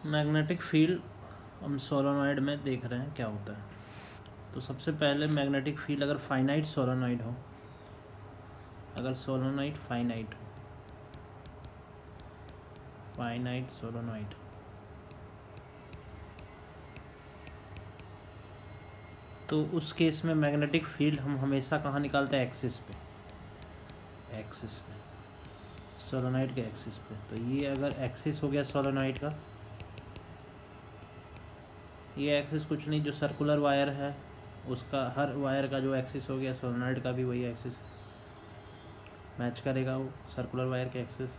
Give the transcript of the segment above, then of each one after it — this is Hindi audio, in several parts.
मैग्नेटिक फील्ड हम सोलेनॉइड में देख रहे हैं क्या होता है। तो सबसे पहले मैग्नेटिक फील्ड अगर फाइनाइट सोलेनॉइड हो, अगर सोलेनॉइड फाइनाइट सोलेनॉइड, तो उस केस में मैग्नेटिक फील्ड हम हमेशा कहाँ निकालते हैं? एक्सिस पे सोलेनॉइड के एक्सिस पे। तो ये अगर एक्सिस हो गया सोलेनॉइड का, ये एक्सिस कुछ नहीं, जो सर्कुलर वायर है उसका हर वायर का जो एक्सिस हो गया, सोलेनॉइड का भी वही एक्सिस मैच करेगा वो सर्कुलर वायर के एक्सिस।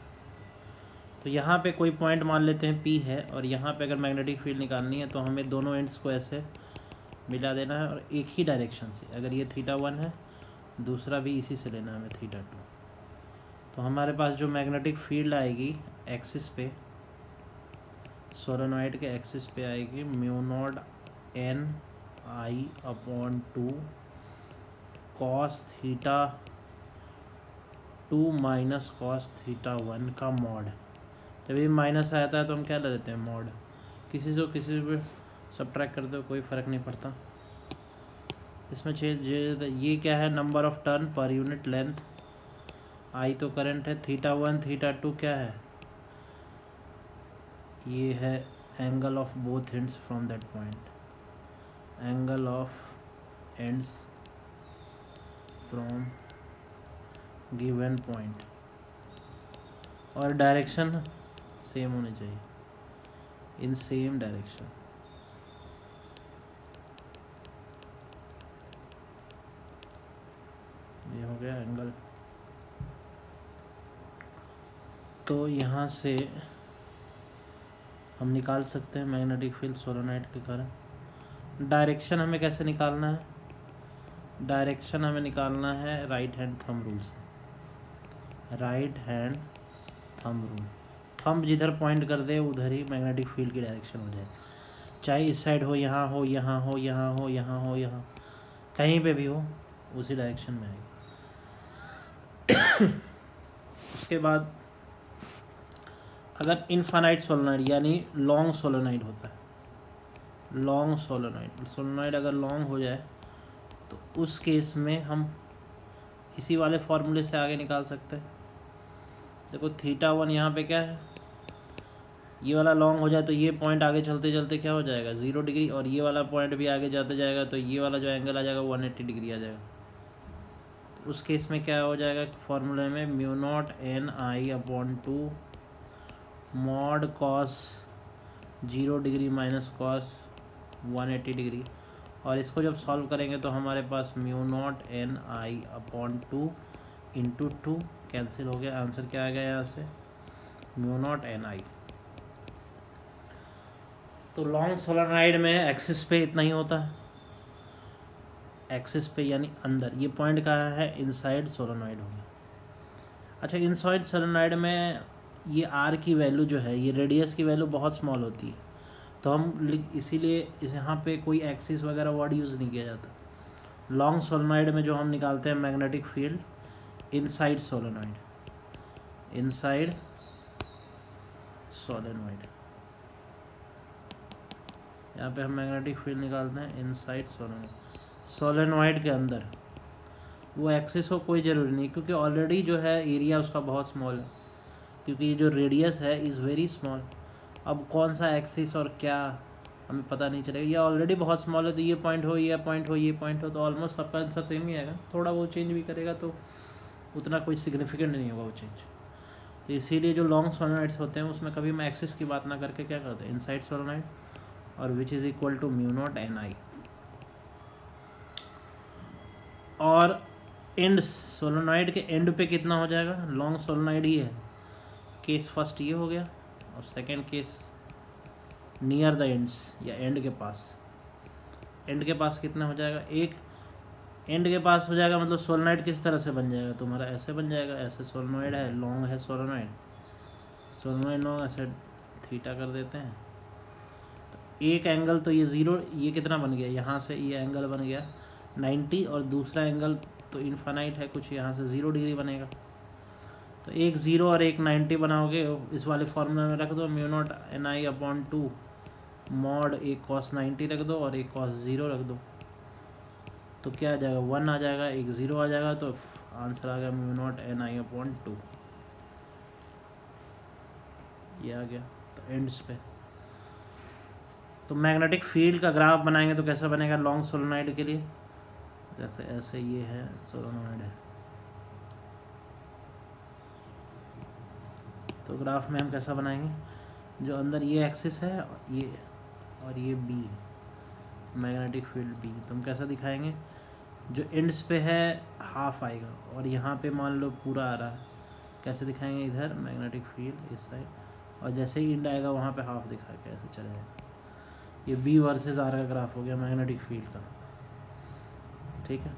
तो यहाँ पे कोई पॉइंट मान लेते हैं P है, और यहाँ पे अगर मैग्नेटिक फील्ड निकालनी है तो हमें दोनों एंड्स को ऐसे मिला देना है और एक ही डायरेक्शन से। अगर ये θ1 है, दूसरा भी इसी से लेना है हमें θ2। तो हमारे पास जो मैग्नेटिक फील्ड आएगी एक्सिस पे, सोलेनॉइड के एक्सिस पे आएगी μ0 Ni/2 cos θ2 माइनस cos θ1 का मॉड। जब ये माइनस आता है तो हम क्या ले लेते हैं? मॉड। किसी से सब्ट्रैक्ट करते हो कोई फ़र्क नहीं पड़ता। इसमें ये क्या है? नंबर ऑफ टर्न पर यूनिट लेंथ। आई तो करंट है। θ1 θ2 क्या है? ये है angle of both ends from that point, angle of ends from given point, और डायरेक्शन सेम होनी चाहिए, इन सेम डायरेक्शन। ये हो गया एंगल। तो यहाँ से हम निकाल सकते हैं मैग्नेटिक फील्ड सोलेनॉइड के कारण। डायरेक्शन हमें कैसे निकालना है? डायरेक्शन हमें निकालना है राइट हैंड थंब रूल से। Right hand thumb rule, thumb जिधर पॉइंट कर दे उधर ही मैग्नेटिक फील्ड की डायरेक्शन हो जाए, चाहे इस साइड हो, यहाँ हो, यहाँ हो, यहाँ हो, यहाँ हो, यहाँ कहीं पे भी हो, उसी डायरेक्शन में आएगी। उसके बाद अगर इनफाइनाइट सोलेनॉइड यानी लॉन्ग सोलेनॉइड होता है, लॉन्ग सोलेनॉइड अगर लॉन्ग हो जाए तो उस केस में हम इसी वाले फॉर्मूले से आगे निकाल सकते हैं। देखो θ1 यहाँ पे क्या है? ये वाला लॉन्ग हो जाए तो ये पॉइंट आगे चलते चलते क्या हो जाएगा? 0 डिग्री, और ये वाला पॉइंट भी आगे जाते जाएगा तो ये वाला जो एंगल आ जाएगा 180 डिग्री आ जाएगा। तो उस केस में क्या हो जाएगा? फॉर्मूले में μ0 Ni/2 mod cos 0 degree minus cos 180 degree, और इसको जब सॉल्व करेंगे तो हमारे पास μ0 Ni/2 इंटू 2 कैंसिल हो गया। आंसर क्या आ गया यहाँ से? μ0 Ni। तो लॉन्ग सोलेनॉइड में एक्सिस पे इतना ही होता है, एक्सिस पे यानी अंदर। ये पॉइंट कहाँ है? इनसाइड सोलेनॉइड हो गया। अच्छा, इनसाइड सोलेनॉइड में ये आर की वैल्यू जो है, ये रेडियस की वैल्यू बहुत स्मॉल होती है, तो हम इसीलिए इस यहाँ पे कोई एक्सिस वगैरह वर्ड यूज़ नहीं किया जाता। लॉन्ग सोलेनॉइड में जो हम निकालते हैं magnetic field inside solenoid, inside solenoid, यहाँ पे हम मैग्नेटिक फील्ड निकालते हैं इनसाइड सोलेनॉइड। सोलेनॉइड के अंदर वो एक्सिस हो कोई ज़रूरी नहीं, क्योंकि ऑलरेडी जो है एरिया उसका बहुत स्मॉल है, क्योंकि ये जो रेडियस है इज़ वेरी स्मॉल। अब कौन सा एक्सिस और क्या हमें पता नहीं चलेगा, ये ऑलरेडी बहुत स्मॉल है। तो ये पॉइंट हो, ये पॉइंट हो, ये पॉइंट हो, तो ऑलमोस्ट सबका आंसर सेम ही आएगा। थोड़ा वो चेंज भी करेगा तो उतना कोई सिग्निफिकेंट नहीं होगा वो चेंज। तो इसीलिए जो लॉन्ग सोलेनॉइड्स होते हैं उसमें कभी हम एक्सिस की बात ना करके क्या करते हैं? इनसाइड सोलेनॉइड, और which is equal to μ0 Ni। और एंड सोलेनॉइड के एंड पे कितना हो जाएगा? लॉन्ग सोलेनॉइड ही है। केस फर्स्ट ये हो गया, और second case near the ends या एंड के पास। एंड के पास कितना हो जाएगा? एक एंड के पास हो जाएगा, मतलब सोलेनॉइड किस तरह से बन जाएगा तुम्हारा? ऐसे बन जाएगा, ऐसे सोलेनॉइड है, लॉन्ग है सोलेनॉइड, लॉन्ग, ऐसे थीटा कर देते हैं। तो एक एंगल तो ये 0, ये कितना बन गया? यहाँ से ये एंगल बन गया 90, और दूसरा एंगल तो इनफाइनाइट है कुछ, यहाँ से 0 डिग्री बनेगा। तो एक 0 और एक 90 बनाओगे, इस वाले फॉर्मूला में रख दो, म्यू नॉट NI/2 मॉड एक कॉस 90 रख दो और एक कॉस 0 रख दो, तो क्या आ जाएगा 1 आ जाएगा, एक 0 आ जाएगा, तो आंसर आ गया म्यू नॉट NI/2। ये आ गया। तो एंड्स पे तो मैग्नेटिक फील्ड का ग्राफ बनाएंगे तो कैसा बनेगा लॉन्ग सोलेनोइड के लिए, जैसे ऐसे ये है सोलेनोइड है, तो ग्राफ में हम कैसा बनाएंगे, जो अंदर ये एक्सिस है और ये बी मैग्नेटिक फील्ड बी, तो हम कैसा दिखाएंगे, जो एंड्स पे है हाफ आएगा और यहाँ पे मान लो पूरा आ रहा है, कैसे दिखाएंगे, इधर मैग्नेटिक फील्ड इस साइड, और जैसे ही एंड आएगा वहाँ पे हाफ दिखा के ऐसे चलेगा। ये बी वर्सेस आर का ग्राफ हो गया मैग्नेटिक फील्ड का, ठीक है।